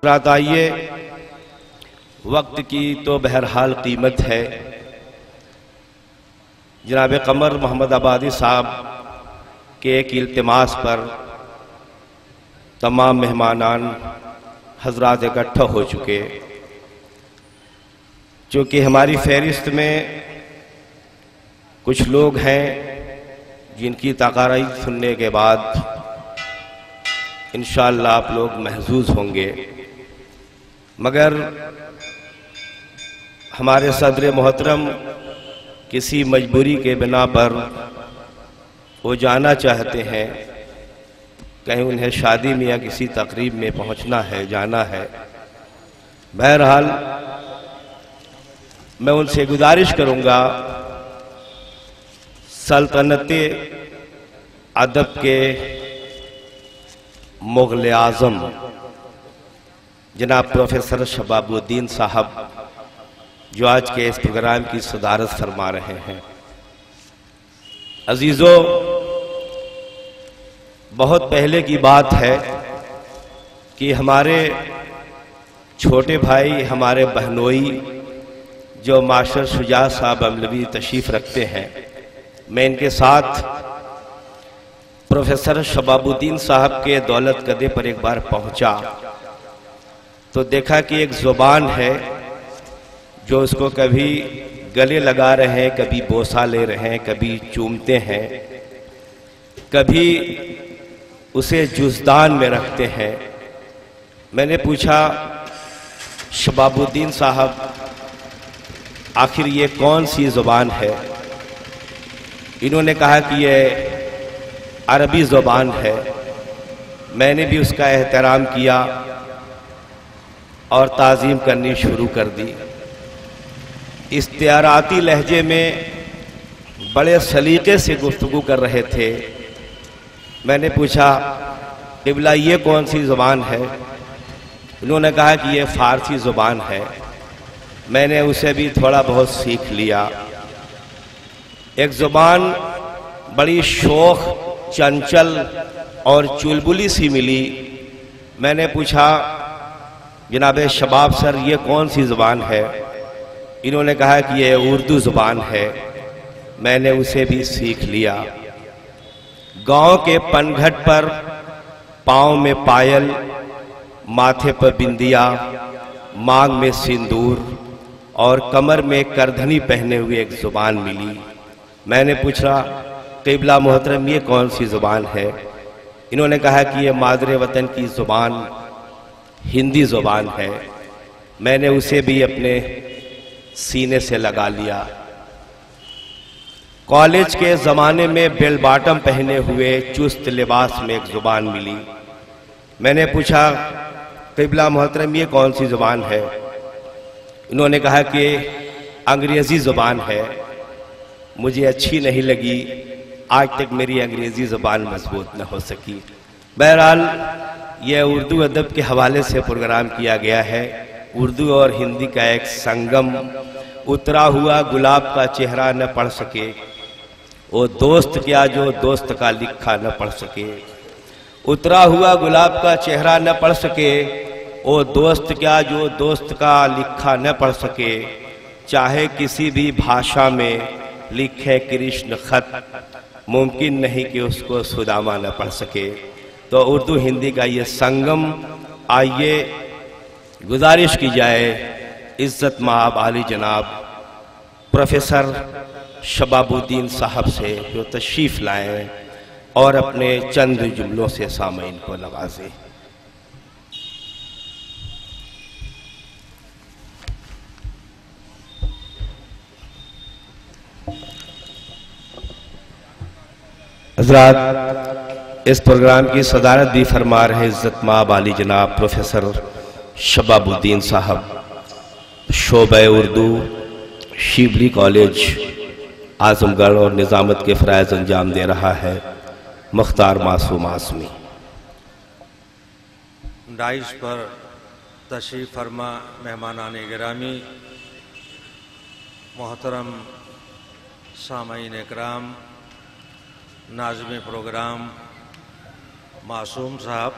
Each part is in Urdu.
رات آئیے، وقت کی تو بہرحال قیمت ہے۔ جناب قمر محمد آبادی صاحب کے ایک التماس پر تمام مہمانان حضرات اکٹھا ہو چکے، چونکہ ہماری فہرست میں کچھ لوگ ہیں جن کی تقاریر سننے کے بعد انشاءاللہ آپ لوگ محظوظ ہوں گے، مگر ہمارے صدر محترم کسی مجبوری کے بنا پر وہ جانا چاہتے ہیں، کہیں انہیں شادی میں یا کسی تقریب میں پہنچنا ہے، جانا ہے۔ بہرحال میں ان سے گزارش کروں گا سلطنت ادب کے مغل اعظم جناب پروفیسر شباب الدین صاحب جو آج کے اس پروگرام کی صدارت فرما رہے ہیں۔ عزیزو، بہت پہلے کی بات ہے کہ ہمارے چھوٹے بھائی، ہمارے بہنوئی جو ماسٹر شجاع صاحب املوی تشریف رکھتے ہیں، میں ان کے ساتھ پروفیسر شباب الدین صاحب کے دولت کدے پر ایک بار پہنچا تو دیکھا کہ ایک زبان ہے جو اس کو کبھی گلے لگا رہے ہیں، کبھی بوسہ لے رہے ہیں، کبھی چومتے ہیں، کبھی اسے جزدان میں رکھتے ہیں۔ میں نے پوچھا شباب الدین صاحب آخر یہ کون سی زبان ہے؟ انہوں نے کہا کہ یہ عربی زبان ہے۔ میں نے بھی اس کا احترام کیا اور تعظیم کرنی شروع کر دی۔ استعاراتی لہجے میں بڑے سلیقے سے گفتگو کر رہے تھے۔ میں نے پوچھا قبلہ یہ کون سی زبان ہے؟ انہوں نے کہا کہ یہ فارسی زبان ہے۔ میں نے اسے بھی تھوڑا بہت سیکھ لیا۔ ایک زبان بڑی شوخ، چنچل اور چلبلی سی ملی۔ میں نے پوچھا جناب شباب سر یہ کون سی زبان ہے؟ انہوں نے کہا کہ یہ اردو زبان ہے۔ میں نے اسے بھی سیکھ لیا۔ گاؤں کے پن گھٹ پر پاؤں میں پائل، ماتھے پر بندیا، مانگ میں سندور اور کمر میں کردھنی پہنے ہوئے ایک زبان ملی۔ میں نے پوچھا قبلہ محترم یہ کون سی زبان ہے؟ انہوں نے کہا کہ یہ مادر وطن کی زبان ہندی زبان ہے۔ میں نے اسے بھی اپنے سینے سے لگا لیا۔ کالج کے زمانے میں بیل باٹم پہنے ہوئے چست لباس میں ایک زبان ملی۔ میں نے پوچھا قبلہ محترم یہ کون سی زبان ہے؟ انہوں نے کہا کہ انگریزی زبان ہے۔ مجھے اچھی نہیں لگی، آج تک میری انگریزی زبان مضبوط نہ ہو سکی۔ بہرحال یہ اردو ادب کے حوالے سے پروگرام کیا گیا ہے۔ اردو اور ہندی کا ایک سنگم، اترا ہوا گلاب کا چہرہ نہ پڑھ سکے وہ دوست کیا جو دوست کا لکھا نہ پڑھ سکے۔ اترا ہوا گلاب کا چہرہ نہ پڑھ سکے وہ دوست کیا جو دوست کا لکھا نہ پڑھ سکے۔ چاہے کسی بھی بھاشا میں لکھے کرشن خط، ممکن نہیں کہ اس کو سداما نہ پڑھ سکے۔ تو اردو ہندی کا یہ سنگم، آئیے گزارش کی جائے عزت مآب عالی جناب پروفیسر شباب الدین صاحب سے جو تشریف لائیں اور اپنے چند جملوں سے سامعین کو نوازیں۔ حضرات، اس پروگرام کی صدارت بھی فرما رہے عزت مآب عالی جناب پروفیسر شباب الدین صاحب، شعبہ اردو، شیبلی کالج اعظم گڑھ اور نظامت کے فرائض انجام دے رہا ہے مختار معصوم عاصمی۔ ڈائش پر تشریف فرما مہمانان گرامی، محترم سامعین اکرام، ناظم پروگرام معصوم صاحب،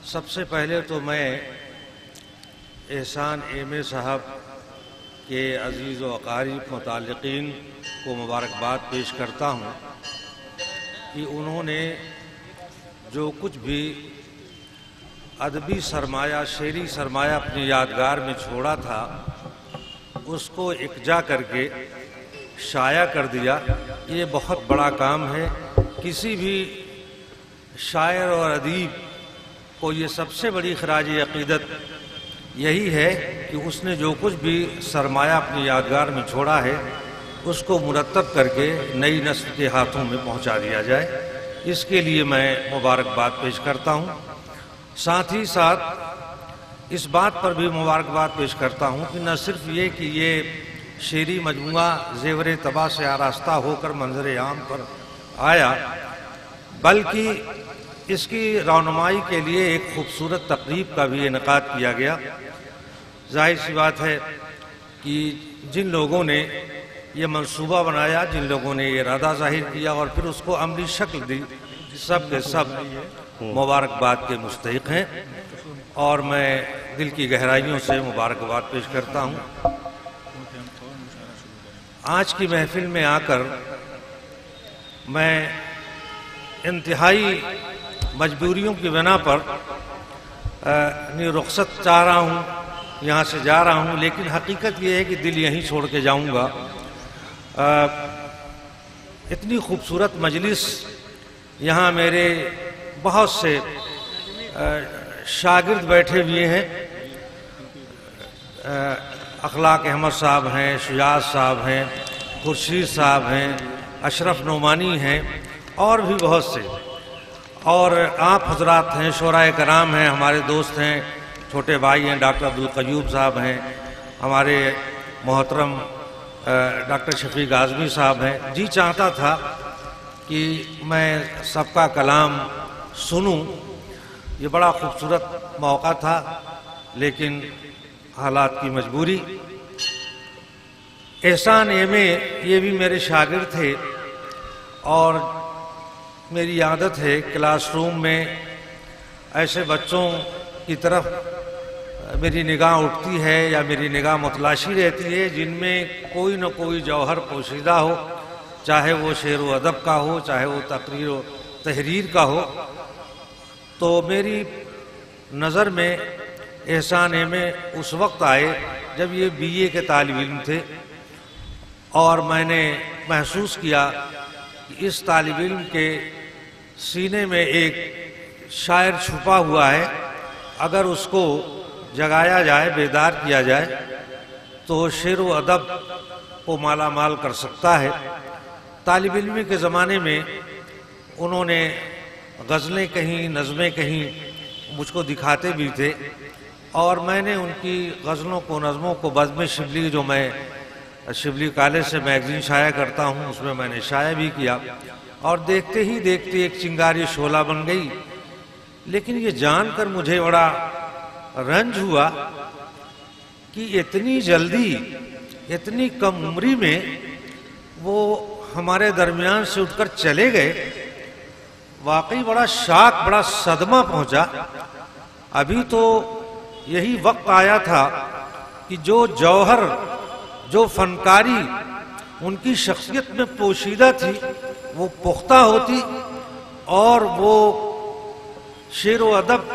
سب سے پہلے تو میں احسان ایم صاحب کے عزیز و اقارب متعلقین کو مبارکباد پیش کرتا ہوں کہ انہوں نے جو کچھ بھی ادبی سرمایہ، شعری سرمایہ اپنی یادگار میں چھوڑا تھا اس کو اکجا کر کے شائع کر دیا۔ یہ بہت بڑا کام ہے۔ کسی بھی شاعر اور ادیب کو یہ سب سے بڑی خراج عقیدت یہی ہے کہ اس نے جو کچھ بھی سرمایہ اپنی یادگار میں چھوڑا ہے اس کو مرتب کر کے نئی نسل کے ہاتھوں میں پہنچا دیا جائے۔ اس کے لیے میں مبارکباد پیش کرتا ہوں۔ ساتھ ہی ساتھ اس بات پر بھی مبارکباد پیش کرتا ہوں کہ نہ صرف یہ کہ یہ شعری مجموعہ زیور طبع سے آراستہ ہو کر منظر عام پر آیا، بلکہ اس کی رونمائی کے لیے ایک خوبصورت تقریب کا بھی انعقاد کیا گیا۔ ظاہر سی بات ہے کہ جن لوگوں نے یہ منصوبہ بنایا، جن لوگوں نے یہ ارادہ ظاہر کیا اور پھر اس کو عملی شکل دی، سب کے سب مبارکباد کے مستحق ہیں، اور میں دل کی گہرائیوں سے مبارکباد پیش کرتا ہوں۔ آج کی محفل میں آ کر میں انتہائی مجبوریوں کی بنا پر رخصت چاہ رہا ہوں، یہاں سے جا رہا ہوں، لیکن حقیقت یہ ہے کہ دل یہیں چھوڑ کے جاؤں گا۔ اتنی خوبصورت مجلس، یہاں میرے بہت سے شاگرد بیٹھے ہوئے ہیں۔ اخلاق احمد صاحب ہیں، شجاعت صاحب ہیں، خورشید صاحب ہیں، اشرف نعمانی ہیں، اور بھی بہت سے، اور آپ حضرات ہیں، شعراء کرام ہیں، ہمارے دوست ہیں، چھوٹے بھائی ہیں، ڈاکٹر عبدالقیوم صاحب ہیں، ہمارے محترم ڈاکٹر شفیق اعظمی صاحب ہیں۔ جی چاہتا تھا کہ میں سب کا کلام سنوں، یہ بڑا خوبصورت موقع تھا، لیکن حالات کی مجبوری۔ احسان ایم یہ بھی میرے شاگرد تھے، اور میری عادت ہے کلاس روم میں ایسے بچوں کی طرف میری نگاہ اٹھتی ہے یا میری نگاہ متلاشی رہتی ہے جن میں کوئی نہ کوئی جوہر پوشیدہ ہو، چاہے وہ شعر و ادب کا ہو، چاہے وہ تقریر و تحریر کا ہو۔ تو میری نظر میں احسان ایم اس وقت آئے جب یہ بی اے کے طالب علم تھے، اور میں نے محسوس کیا کہ اس طالب علم کے سینے میں ایک شاعر چھپا ہوا ہے، اگر اس کو جگایا جائے، بیدار کیا جائے تو شعر و ادب کو مالا مال کر سکتا ہے۔ طالب علمی کے زمانے میں انہوں نے غزلیں کہیں، نظمیں کہیں، مجھ کو دکھاتے بھی تھے، اور میں نے ان کی غزلوں کو، نظموں کو بزم شبلی، جو میں شبلی کالج سے میگزین شائع کرتا ہوں، اس میں نے شائع بھی کیا، اور دیکھتے ہی دیکھتے ایک چنگاری شعلہ بن گئی۔ لیکن یہ جان کر مجھے بڑا رنج ہوا کہ اتنی جلدی، اتنی کم عمری میں وہ ہمارے درمیان سے اٹھ کر چلے گئے۔ واقعی بڑا شاک، بڑا صدمہ پہنچا۔ ابھی تو یہی وقت آیا تھا کہ جو جوہر، جو فنکاری ان کی شخصیت میں پوشیدہ تھی وہ پختہ ہوتی، اور وہ شعر و ادب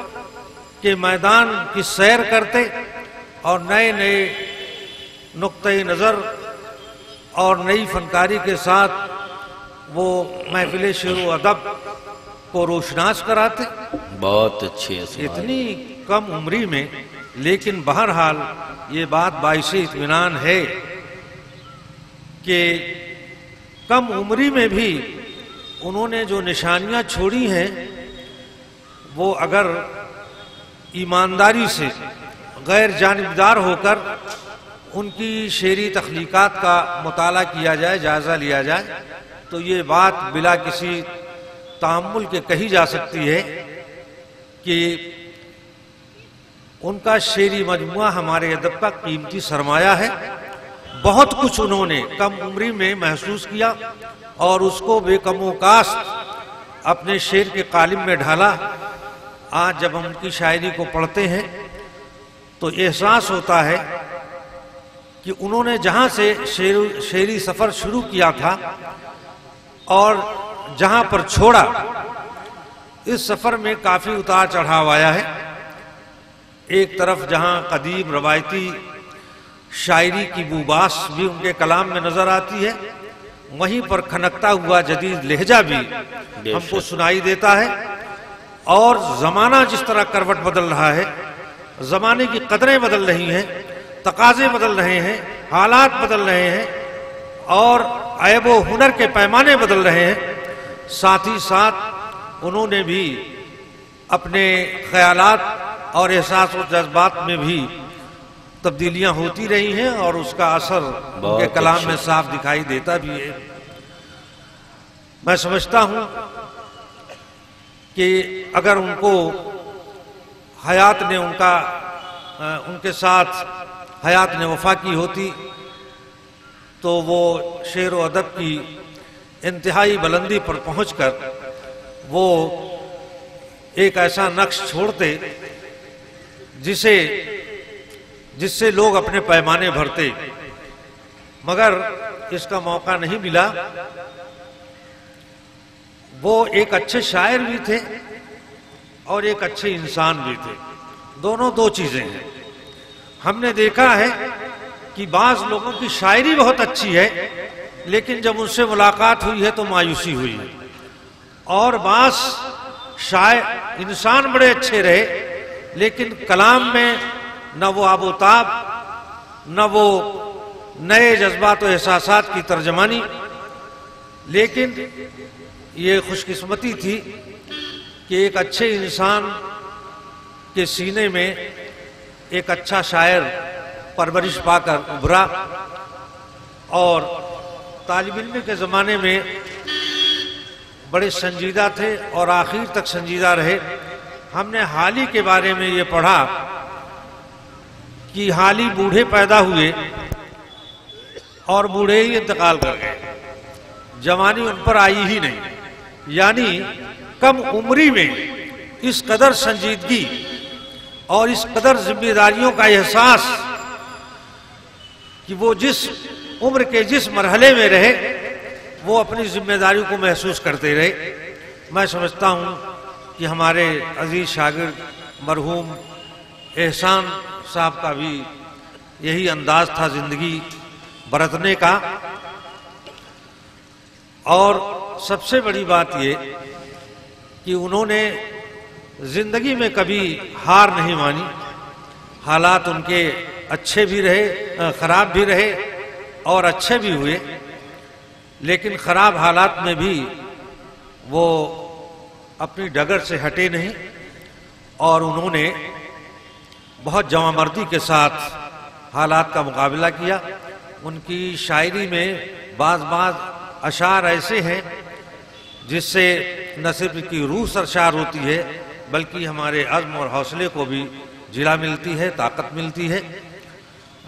کے میدان کی سیر کرتے، اور نئے نئے نقطۂ نظر اور نئی فنکاری کے ساتھ وہ محفل شعر و ادب کو روشناس کراتے۔ بہت اچھی ہے۔ اتنی کم عمری میں، لیکن بہرحال یہ بات باعث اطمینان ہے کہ کم عمری میں بھی انہوں نے جو نشانیاں چھوڑی ہیں وہ اگر ایمانداری سے، غیر جانبدار ہو کر ان کی شعری تخلیقات کا مطالعہ کیا جائے، جائزہ لیا جائے، تو یہ بات بلا کسی تأمل کے کہی جا سکتی ہے کہ ان کا شعری مجموعہ ہمارے ادب کا قیمتی سرمایہ ہے۔ بہت کچھ انہوں نے کم عمری میں محسوس کیا اور اس کو بے کم و کاست اپنے شعر کے قالب میں ڈھالا، آج جب ہم ان کی شاعری کو پڑھتے ہیں تو احساس ہوتا ہے کہ انہوں نے جہاں سے شعری سفر شروع کیا تھا اور جہاں پر چھوڑا، اس سفر میں کافی اتار چڑھاؤ آیا ہے۔ ایک طرف جہاں قدیم روایتی شاعری کی بوباس بھی ان کے کلام میں نظر آتی ہے، وہیں پر کھنکتا ہوا جدید لہجہ بھی ہم کو سنائی دیتا ہے، اور زمانہ جس طرح کروٹ بدل رہا ہے، زمانے کی قدریں بدل رہی ہیں، تقاضے بدل رہے ہیں، حالات بدل رہے ہیں، اور عیب و ہنر کے پیمانے بدل رہے ہیں، ساتھ ہی ساتھ انہوں نے بھی اپنے خیالات اور احساس و جذبات میں بھی تبدیلیاں ہوتی رہی ہیں، اور اس کا اثر ان کے کلام میں صاف دکھائی دیتا بھی ہے۔ میں سمجھتا ہوں کہ اگر ان کو حیات نے ان کے ساتھ حیات نے وفا کی ہوتی تو وہ شعر و ادب کی انتہائی بلندی پر پہنچ کر وہ ایک ایسا نقش چھوڑتے جس سے لوگ اپنے پیمانے بھرتے، مگر اس کا موقع نہیں ملا۔ وہ ایک اچھے شاعر بھی تھے اور ایک اچھے انسان بھی تھے، دونوں دو چیزیں ہیں۔ ہم نے دیکھا ہے کہ بعض لوگوں کی شاعری بہت اچھی ہے لیکن جب ان سے ملاقات ہوئی ہے تو مایوسی ہوئی ہے، اور بعض شاعر انسان بڑے اچھے رہے لیکن کلام میں نہ وہ آب و تاب، نہ وہ نئے جذبات و احساسات کی ترجمانی۔ لیکن یہ خوش قسمتی تھی کہ ایک اچھے انسان کے سینے میں ایک اچھا شاعر پرورش پا کر ابھرا، اور طالب علم کے زمانے میں بڑے سنجیدہ تھے اور آخر تک سنجیدہ رہے۔ ہم نے حالی کے بارے میں یہ پڑھا کہ حالی بوڑھے پیدا ہوئے اور بوڑھے ہی انتقال کر گئے، جوانی ان پر آئی ہی نہیں، یعنی کم عمری میں اس قدر سنجیدگی اور اس قدر ذمہ داریوں کا احساس کہ وہ جس عمر کے جس مرحلے میں رہے وہ اپنی ذمہ داریوں کو محسوس کرتے رہے۔ میں سمجھتا ہوں کہ ہمارے عزیز شاگرد مرحوم احسان صاحب کا بھی یہی انداز تھا زندگی برتنے کا، اور سب سے بڑی بات یہ کہ انہوں نے زندگی میں کبھی ہار نہیں مانی۔ حالات ان کے اچھے بھی رہے، خراب بھی رہے اور اچھے بھی ہوئے، لیکن خراب حالات میں بھی وہ اپنی ڈگر سے ہٹے نہیں، اور انہوں نے بہت جواں مردی کے ساتھ حالات کا مقابلہ کیا۔ ان کی شاعری میں بعض اشعار ایسے ہیں جس سے نہ صرف کی روح سرشار ہوتی ہے بلکہ ہمارے عزم اور حوصلے کو بھی جلا ملتی ہے، طاقت ملتی ہے۔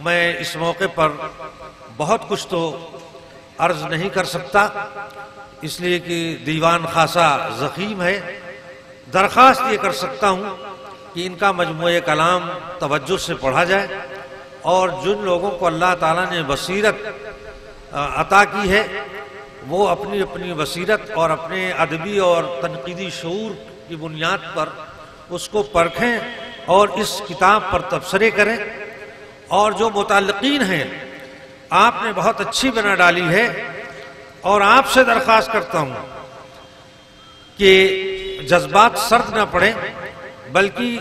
میں اس موقع پر بہت کچھ تو عرض نہیں کر سکتا، اس لیے کہ دیوان خاصا ضخیم ہے۔ درخواست یہ کر سکتا ہوں کہ ان کا مجموعہ کلام توجہ سے پڑھا جائے، اور جن لوگوں کو اللہ تعالیٰ نے بصیرت عطا کی ہے وہ اپنی اپنی بصیرت اور اپنے ادبی اور تنقیدی شعور کی بنیاد پر اس کو پرکھیں اور اس کتاب پر تبصرے کریں۔ اور جو متعلقین ہیں، آپ نے بہت اچھی بنا ڈالی ہے، اور آپ سے درخواست کرتا ہوں کہ جذبات سرد نہ پڑیں بلکہ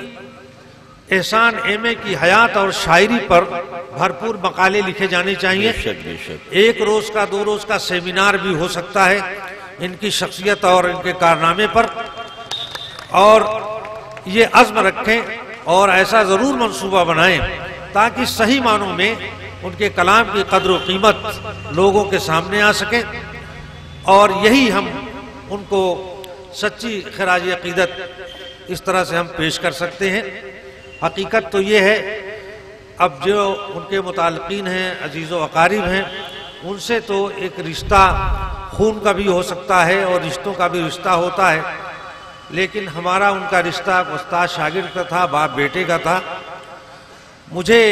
احسان ایم کی حیات اور شاعری پر بھرپور مقالے لکھے جانے چاہیے۔ ایک روز کا 2 روز کا سیمینار بھی ہو سکتا ہے ان کی شخصیت اور ان کے کارنامے پر، اور یہ عزم رکھیں اور ایسا ضرور منصوبہ بنائیں تاکہ صحیح معنوں میں ان کے کلام کی قدر و قیمت لوگوں کے سامنے آ سکے، اور یہی ہم ان کو سچی خراج عقیدت اس طرح سے ہم پیش کر سکتے ہیں۔ حقیقت تو یہ ہے، اب جو ان کے متعلقین ہیں، عزیز و اقارب ہیں، ان سے تو ایک رشتہ خون کا بھی ہو سکتا ہے اور رشتوں کا بھی رشتہ ہوتا ہے، لیکن ہمارا ان کا رشتہ استاد شاگرد کا تھا، باپ بیٹے کا تھا۔ مجھے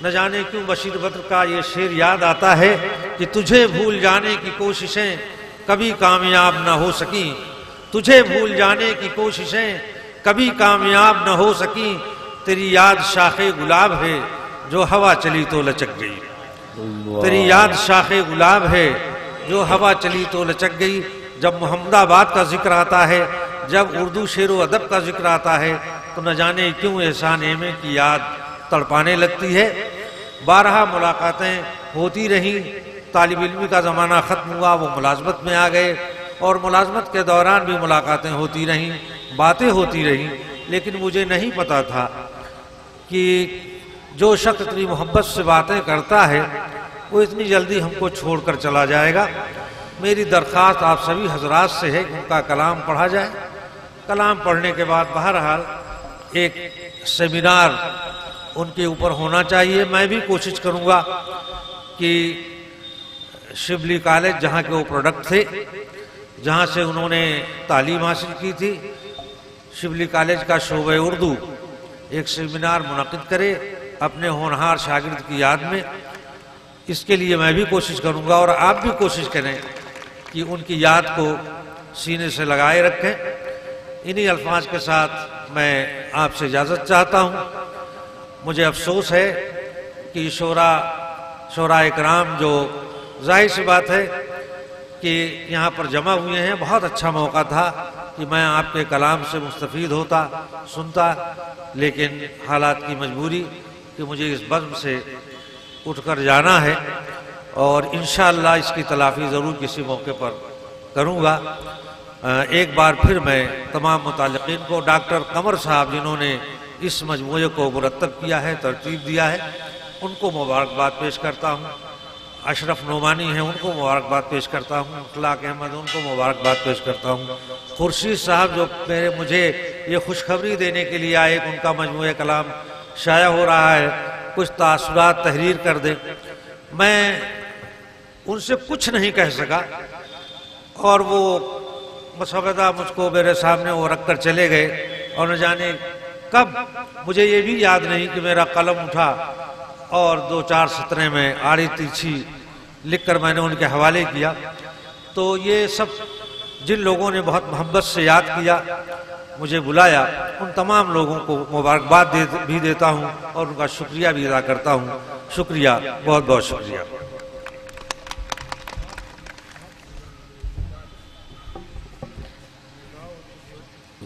نہ جانے کیوں بشیر بدر کا یہ شعر یاد آتا ہے کہ تجھے بھول جانے کی کوششیں کبھی کامیاب نہ ہو سکیں، تجھے بھول جانے کی کوششیں کبھی کامیاب نہ ہو سکیں، تیری یاد شاخ گلاب ہے جو ہوا چلی تو لچک گئی، تیری یاد شاخ گلاب ہے جو ہوا چلی تو لچک گئی۔ جب محمد آباد کا ذکر آتا ہے، جب اردو شعر و ادب کا ذکر آتا ہے تو نہ جانے کیوں احسان احمد کی یاد تڑپانے لگتی ہے۔ بارہا ملاقاتیں ہوتی رہیں، طالب علمی کا زمانہ ختم ہوا، وہ ملازمت میں آ گئے، اور ملازمت کے دوران بھی ملاقاتیں ہوتی رہیں، باتیں ہوتی رہیں، لیکن مجھے نہیں پتا تھا کہ جو شخص اتنی محبت سے باتیں کرتا ہے وہ اتنی جلدی ہم کو چھوڑ کر چلا جائے گا۔ میری درخواست آپ سبھی حضرات سے ہے کہ ان کا کلام پڑھا جائے۔ کلام پڑھنے کے بعد بہرحال ایک سیمینار ان کے اوپر ہونا چاہیے۔ میں بھی کوشش کروں گا کہ شبلی کالج جہاں کے وہ پروڈکٹ تھے، جہاں سے انہوں نے تعلیم حاصل کی تھی، شبلی کالج کا شعبہ اردو ایک سیمینار منعقد کرے اپنے ہونہار شاگرد کی یاد میں۔ اس کے لیے میں بھی کوشش کروں گا، اور آپ بھی کوشش کریں کہ ان کی یاد کو سینے سے لگائے رکھیں۔ انہی الفاظ کے ساتھ میں آپ سے اجازت چاہتا ہوں۔ مجھے افسوس ہے کہ شورا اکرام جو ظاہر سی بات ہے کہ یہاں پر جمع ہوئے ہیں، بہت اچھا موقع تھا کہ میں آپ کے کلام سے مستفید ہوتا، سنتا، لیکن حالات کی مجبوری کہ مجھے اس بزم سے اٹھ کر جانا ہے، اور انشاءاللہ اس کی تلافی ضرور کسی موقع پر کروں گا۔ ایک بار پھر میں تمام متعلقین کو، ڈاکٹر قمر صاحب جنہوں نے اس مجموعے کو مرتب کیا ہے، ترتیب دیا ہے، ان کو مبارکباد پیش کرتا ہوں۔ اشرف نعمانی ہیں، ان کو مبارکباد پیش کرتا ہوں۔ اخلاق احمد، ان کو مبارکباد پیش کرتا ہوں۔ خورشید صاحب جو مجھے یہ خوشخبری دینے کے لیے آئے کہ ان کا مجموعہ کلام شائع ہو رہا ہے، کچھ تاثرات تحریر کر دیں۔ میں ان سے کچھ نہیں کہہ سکا، اور وہ مسودہ مجھ کو میرے سامنے وہ رکھ کر چلے گئے، اور نہ جانے کب مجھے یہ بھی یاد نہیں کہ میرا قلم اٹھا اور 2-4 سطریں میں آڑی تیرچھی لکھ کر میں نے ان کے حوالے کیا۔ تو یہ سب جن لوگوں نے بہت محبت سے یاد کیا، مجھے بلایا، ان تمام لوگوں کو مبارکباد بھی دیتا ہوں اور ان کا شکریہ بھی ادا کرتا ہوں۔ شکریہ، بہت بہت شکریہ۔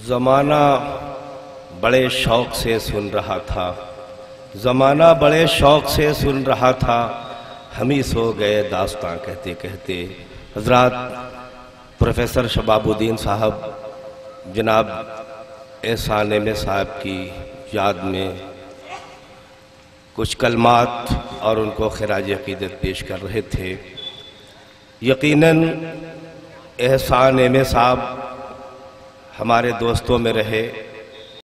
زمانہ بڑے شوق سے سن رہا تھا، زمانہ بڑے شوق سے سن رہا تھا، ہم ہی سو گئے داستاں کہتے کہتے۔ حضرات پروفیسر شباب الدین صاحب جناب احسان احمد صاحب کی یاد میں کچھ کلمات اور ان کو خراج عقیدت پیش کر رہے تھے۔ یقیناً احسان احمد صاحب ہمارے دوستوں میں رہے،